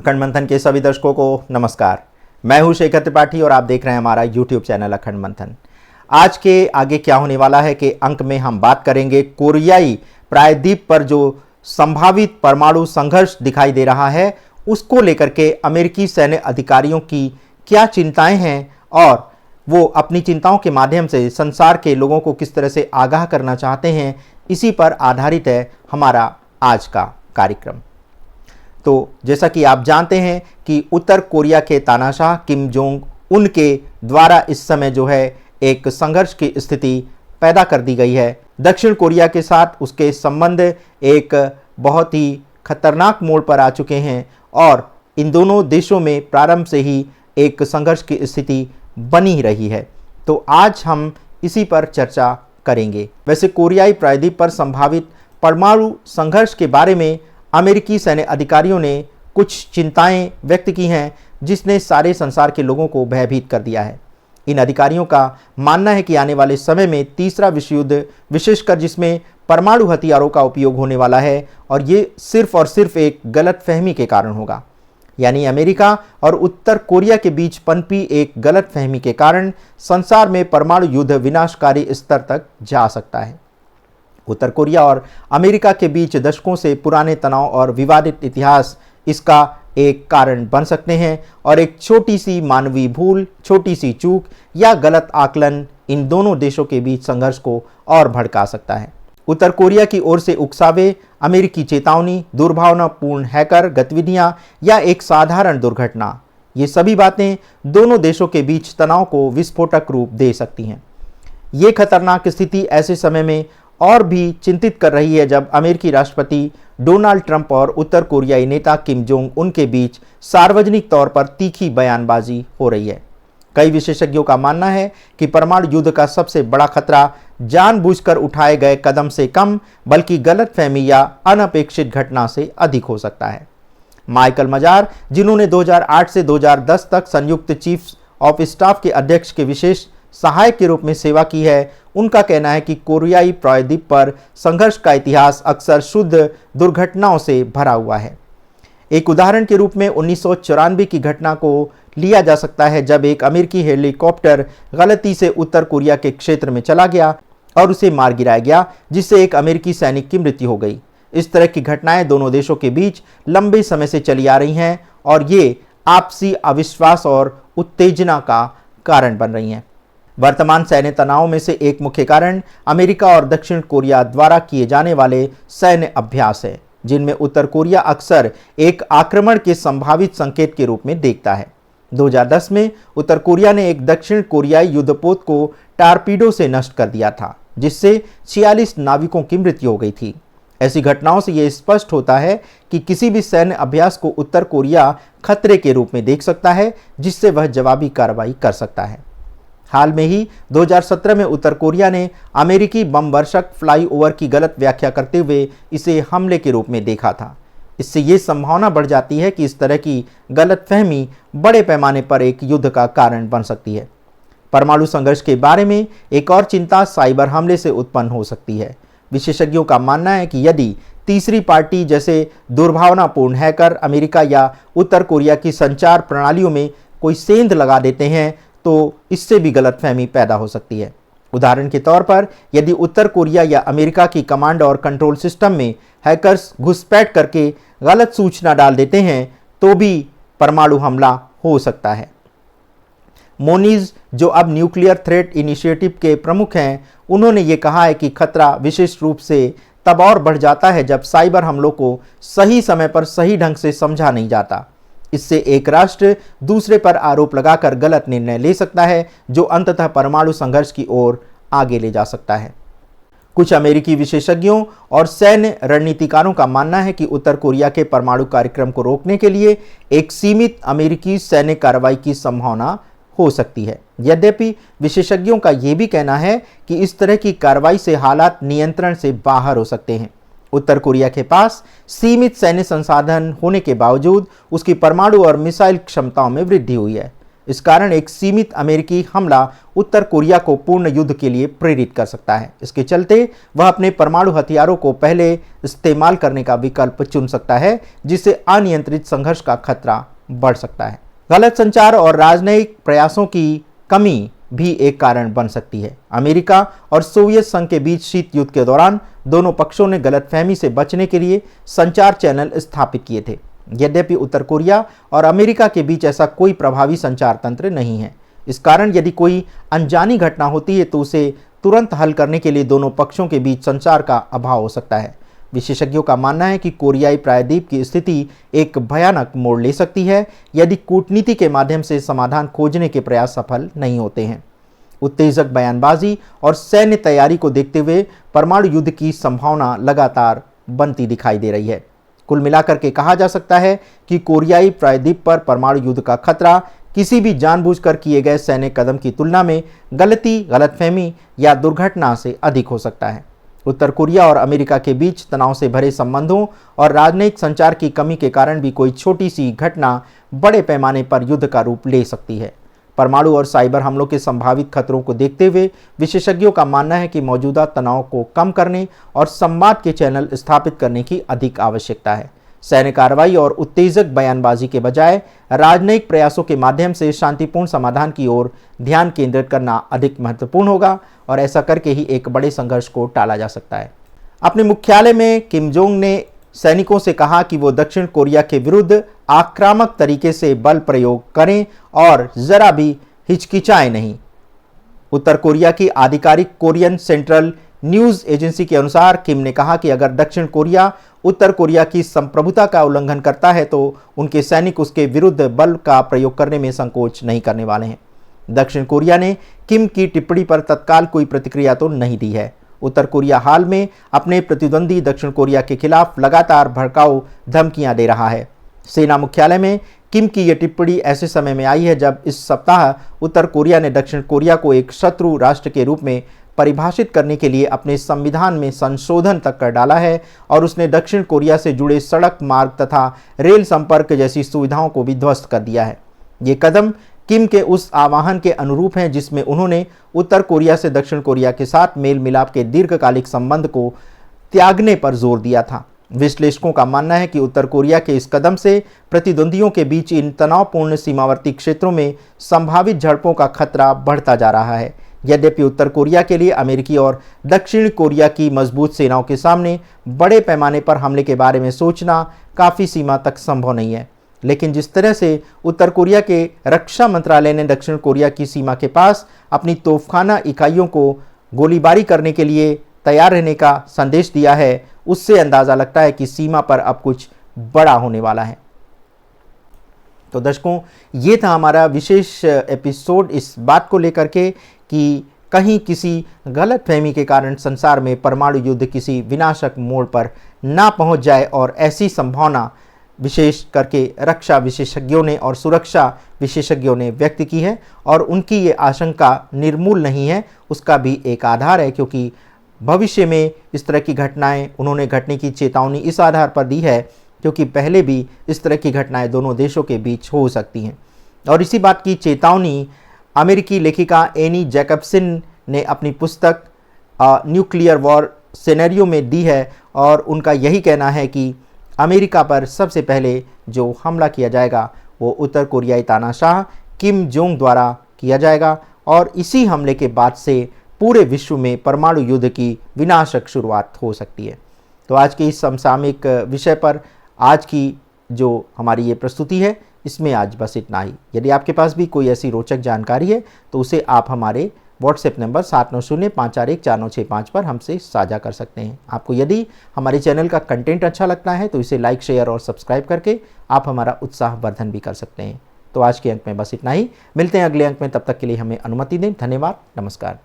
अखंड मंथन के सभी दर्शकों को नमस्कार। मैं हूं शेखर त्रिपाठी और आप देख रहे हैं हमारा यूट्यूब चैनल अखंड मंथन। आज के आगे क्या होने वाला है कि अंक में हम बात करेंगे कोरियाई प्रायद्वीप पर जो संभावित परमाणु संघर्ष दिखाई दे रहा है उसको लेकर के अमेरिकी सैन्य अधिकारियों की क्या चिंताएं हैं और वो अपनी चिंताओं के माध्यम से संसार के लोगों को किस तरह से आगाह करना चाहते हैं, इसी पर आधारित है हमारा आज का कार्यक्रम। तो जैसा कि आप जानते हैं कि उत्तर कोरिया के तानाशाह किम जोंग उन के द्वारा इस समय जो है एक संघर्ष की स्थिति पैदा कर दी गई है। दक्षिण कोरिया के साथ उसके संबंध एक बहुत ही खतरनाक मोड़ पर आ चुके हैं और इन दोनों देशों में प्रारंभ से ही एक संघर्ष की स्थिति बनी रही है। तो आज हम इसी पर चर्चा करेंगे। वैसे कोरियाई प्रायद्वीप पर संभावित परमाणु संघर्ष के बारे में अमेरिकी सैन्य अधिकारियों ने कुछ चिंताएं व्यक्त की हैं जिसने सारे संसार के लोगों को भयभीत कर दिया है। इन अधिकारियों का मानना है कि आने वाले समय में तीसरा विश्व युद्ध, विशेषकर जिसमें परमाणु हथियारों का उपयोग होने वाला है, और ये सिर्फ और सिर्फ एक गलतफहमी के कारण होगा। यानी अमेरिका और उत्तर कोरिया के बीच पनपी एक गलतफहमी के कारण संसार में परमाणु युद्ध विनाशकारी स्तर तक जा सकता है। उत्तर कोरिया और अमेरिका के बीच दशकों से पुराने तनाव और विवादित इतिहास इसका एक कारण बन सकते हैं और एक छोटी सी मानवीय भूल, छोटी सी चूक या गलत आकलन इन दोनों देशों के बीच संघर्ष को और भड़का सकता है। उत्तर कोरिया की ओर से उकसावे, अमेरिकी चेतावनी, दुर्भावनापूर्ण हैकर गतिविधियां या एक साधारण दुर्घटना, ये सभी बातें दोनों देशों के बीच तनाव को विस्फोटक रूप दे सकती हैं। ये खतरनाक स्थिति ऐसे समय में और भी चिंतित कर रही है जब अमेरिकी राष्ट्रपति डोनाल्ड ट्रंप और उत्तर कोरियाई नेता किम जोंग उन के बीच सार्वजनिक तौर पर तीखी बयानबाजी हो रही है। कई विशेषज्ञों का मानना है कि परमाणु युद्ध का सबसे बड़ा खतरा जानबूझकर उठाए गए कदम से कम बल्कि गलतफहमी या अनपेक्षित घटना से अधिक हो सकता है। माइकल मजार, जिन्होंने 2008 से 2010 तक संयुक्त चीफ्स ऑफ स्टाफ के अध्यक्ष के विशेष सहायक के रूप में सेवा की है, उनका कहना है कि कोरियाई प्रायद्वीप पर संघर्ष का इतिहास अक्सर शुद्ध दुर्घटनाओं से भरा हुआ है। एक उदाहरण के रूप में 1994 की घटना को लिया जा सकता है जब एक अमेरिकी हेलीकॉप्टर गलती से उत्तर कोरिया के क्षेत्र में चला गया और उसे मार गिराया गया, जिससे एक अमेरिकी सैनिक की मृत्यु हो गई। इस तरह की घटनाएं दोनों देशों के बीच लंबे समय से चली आ रही हैं और ये आपसी अविश्वास और उत्तेजना का कारण बन रही हैं। वर्तमान सैन्य तनाव में से एक मुख्य कारण अमेरिका और दक्षिण कोरिया द्वारा किए जाने वाले सैन्य अभ्यास है, जिनमें उत्तर कोरिया अक्सर एक आक्रमण के संभावित संकेत के रूप में देखता है। 2010 में उत्तर कोरिया ने एक दक्षिण कोरियाई युद्धपोत को टारपीडो से नष्ट कर दिया था, जिससे 46 नाविकों की मृत्यु हो गई थी। ऐसी घटनाओं से यह स्पष्ट होता है कि किसी भी सैन्य अभ्यास को उत्तर कोरिया खतरे के रूप में देख सकता है, जिससे वह जवाबी कार्रवाई कर सकता है। हाल में ही 2017 में उत्तर कोरिया ने अमेरिकी बम वर्षक फ्लाईओवर की गलत व्याख्या करते हुए इसे हमले के रूप में देखा था। इससे ये संभावना बढ़ जाती है कि इस तरह की गलतफहमी बड़े पैमाने पर एक युद्ध का कारण बन सकती है। परमाणु संघर्ष के बारे में एक और चिंता साइबर हमले से उत्पन्न हो सकती है। विशेषज्ञों का मानना है कि यदि तीसरी पार्टी जैसे दुर्भावनापूर्ण हैकर अमेरिका या उत्तर कोरिया की संचार प्रणालियों में कोई सेंध लगा देते हैं तो इससे भी गलतफहमी पैदा हो सकती है। उदाहरण के तौर पर यदि उत्तर कोरिया या अमेरिका की कमांड और कंट्रोल सिस्टम में हैकर्स घुसपैठ करके गलत सूचना डाल देते हैं तो भी परमाणु हमला हो सकता है। मोनीज, जो अब न्यूक्लियर थ्रेट इनिशिएटिव के प्रमुख हैं, उन्होंने ये कहा है कि खतरा विशेष रूप से तब और बढ़ जाता है जब साइबर हमलों को सही समय पर सही ढंग से समझा नहीं जाता। इससे एक राष्ट्र दूसरे पर आरोप लगाकर गलत निर्णय ले सकता है, जो अंततः परमाणु संघर्ष की ओर आगे ले जा सकता है। कुछ अमेरिकी विशेषज्ञों और सैन्य रणनीतिकारों का मानना है कि उत्तर कोरिया के परमाणु कार्यक्रम को रोकने के लिए एक सीमित अमेरिकी सैन्य कार्रवाई की संभावना हो सकती है। यद्यपि विशेषज्ञों का यह भी कहना है कि इस तरह की कार्रवाई से हालात नियंत्रण से बाहर हो सकते हैं। उत्तर कोरिया के पास सीमित सैन्य संसाधन होने के बावजूद उसकी परमाणु और मिसाइल क्षमताओं में वृद्धि हुई है। इस कारण एक सीमित अमेरिकी हमला उत्तर कोरिया को पूर्ण युद्ध के लिए प्रेरित कर सकता है। इसके चलते वह अपने परमाणु हथियारों को पहले इस्तेमाल करने का विकल्प चुन सकता है, जिससे अनियंत्रित संघर्ष का खतरा बढ़ सकता है। गलत संचार और राजनयिक प्रयासों की कमी भी एक कारण बन सकती है। अमेरिका और सोवियत संघ के बीच शीत युद्ध के दौरान दोनों पक्षों ने गलतफहमी से बचने के लिए संचार चैनल स्थापित किए थे। यद्यपि उत्तर कोरिया और अमेरिका के बीच ऐसा कोई प्रभावी संचार तंत्र नहीं है। इस कारण यदि कोई अनजानी घटना होती है तो उसे तुरंत हल करने के लिए दोनों पक्षों के बीच संचार का अभाव हो सकता है। विशेषज्ञों का मानना है कि कोरियाई प्रायद्वीप की स्थिति एक भयानक मोड़ ले सकती है यदि कूटनीति के माध्यम से समाधान खोजने के प्रयास सफल नहीं होते हैं। उत्तेजक बयानबाजी और सैन्य तैयारी को देखते हुए परमाणु युद्ध की संभावना लगातार बनती दिखाई दे रही है। कुल मिलाकर के कहा जा सकता है कि कोरियाई प्रायद्वीप पर परमाणु युद्ध का खतरा किसी भी जानबूझकर किए गए सैन्य कदम की तुलना में गलती, गलतफहमी या दुर्घटना से अधिक हो सकता है। उत्तर कोरिया और अमेरिका के बीच तनाव से भरे संबंधों और राजनयिक संचार की कमी के कारण भी कोई छोटी सी घटना बड़े पैमाने पर युद्ध का रूप ले सकती है। परमाणु और साइबर हमलों के संभावित खतरों को देखते हुए विशेषज्ञों का मानना है कि मौजूदा तनाव को कम करने और संवाद के चैनल स्थापित करने की अधिक आवश्यकता है। सैन्य कार्रवाई और उत्तेजक बयानबाजी के बजाय राजनयिक प्रयासों के माध्यम से शांतिपूर्ण समाधान की ओर ध्यान केंद्रित करना अधिक महत्वपूर्ण होगा और ऐसा करके ही एक बड़े संघर्ष को टाला जा सकता है। अपने मुख्यालय में किम जोंग ने सैनिकों से कहा कि वो दक्षिण कोरिया के विरुद्ध आक्रामक तरीके से बल प्रयोग करें और जरा भी हिचकिचाएं नहीं। उत्तर कोरिया की आधिकारिक कोरियन सेंट्रल न्यूज एजेंसी के अनुसार किम ने कहा कि अगर दक्षिण कोरिया उत्तर कोरिया की संप्रभुता का उल्लंघन करता है तो उनके सैनिक उसके विरुद्ध बल का प्रयोग करने में संकोच नहीं करने वाले हैं। दक्षिण कोरिया ने किम की टिप्पणी पर तत्काल कोई प्रतिक्रिया तो नहीं दी है। उत्तर कोरिया हाल में अपने प्रतिद्वंदी दक्षिण कोरिया के खिलाफ लगातार भड़काऊ धमकियां दे रहा है। सेना मुख्यालय में किम की यह टिप्पणी ऐसे समय में आई है जब इस सप्ताह उत्तर कोरिया ने दक्षिण कोरिया को एक शत्रु राष्ट्र के रूप में परिभाषित करने के लिए अपने संविधान में संशोधन तक कर डाला है और उसने दक्षिण कोरिया से जुड़े सड़क मार्ग तथा रेल संपर्क जैसी सुविधाओं को भी ध्वस्त कर दिया है। ये कदम किम के उस आह्वान के अनुरूप हैं जिसमें उन्होंने उत्तर कोरिया से दक्षिण कोरिया के साथ मेल मिलाप के दीर्घकालिक संबंध को त्यागने पर जोर दिया था। विश्लेषकों का मानना है कि उत्तर कोरिया के इस कदम से प्रतिद्वंदियों के बीच इन तनावपूर्ण सीमावर्ती क्षेत्रों में संभावित झड़पों का खतरा बढ़ता जा रहा है। यद्यपि उत्तर कोरिया के लिए अमेरिकी और दक्षिण कोरिया की मजबूत सेनाओं के सामने बड़े पैमाने पर हमले के बारे में सोचना काफ़ी सीमा तक संभव नहीं है, लेकिन जिस तरह से उत्तर कोरिया के रक्षा मंत्रालय ने दक्षिण कोरिया की सीमा के पास अपनी तोपखाना इकाइयों को गोलीबारी करने के लिए तैयार रहने का संदेश दिया है, उससे अंदाज़ा लगता है कि सीमा पर अब कुछ बड़ा होने वाला है। तो दर्शकों, ये था हमारा विशेष एपिसोड इस बात को लेकर के कि कहीं किसी गलतफहमी के कारण संसार में परमाणु युद्ध किसी विनाशक मोड़ पर ना पहुंच जाए, और ऐसी संभावना विशेष करके रक्षा विशेषज्ञों ने और सुरक्षा विशेषज्ञों ने व्यक्त की है, और उनकी ये आशंका निर्मूल नहीं है। उसका भी एक आधार है, क्योंकि भविष्य में इस तरह की घटनाएं उन्होंने घटने की चेतावनी इस आधार पर दी है क्योंकि पहले भी इस तरह की घटनाएं दोनों देशों के बीच हो सकती हैं। और इसी बात की चेतावनी अमेरिकी लेखिका एनी जैकबसन ने अपनी पुस्तक न्यूक्लियर वॉर सिनेरियो में दी है, और उनका यही कहना है कि अमेरिका पर सबसे पहले जो हमला किया जाएगा वो उत्तर कोरियाई तानाशाह किम जोंग द्वारा किया जाएगा, और इसी हमले के बाद से पूरे विश्व में परमाणु युद्ध की विनाशक शुरुआत हो सकती है। तो आज के इस समसामयिक विषय पर आज की जो हमारी ये प्रस्तुति है, इसमें आज बस इतना ही। यदि आपके पास भी कोई ऐसी रोचक जानकारी है तो उसे आप हमारे व्हाट्सएप नंबर 7905414965 पर हमसे साझा कर सकते हैं। आपको यदि हमारे चैनल का कंटेंट अच्छा लगता है तो इसे लाइक, शेयर और सब्सक्राइब करके आप हमारा उत्साहवर्धन भी कर सकते हैं। तो आज के अंक में बस इतना ही। मिलते हैं अगले अंक में, तब तक के लिए हमें अनुमति दें। धन्यवाद, नमस्कार।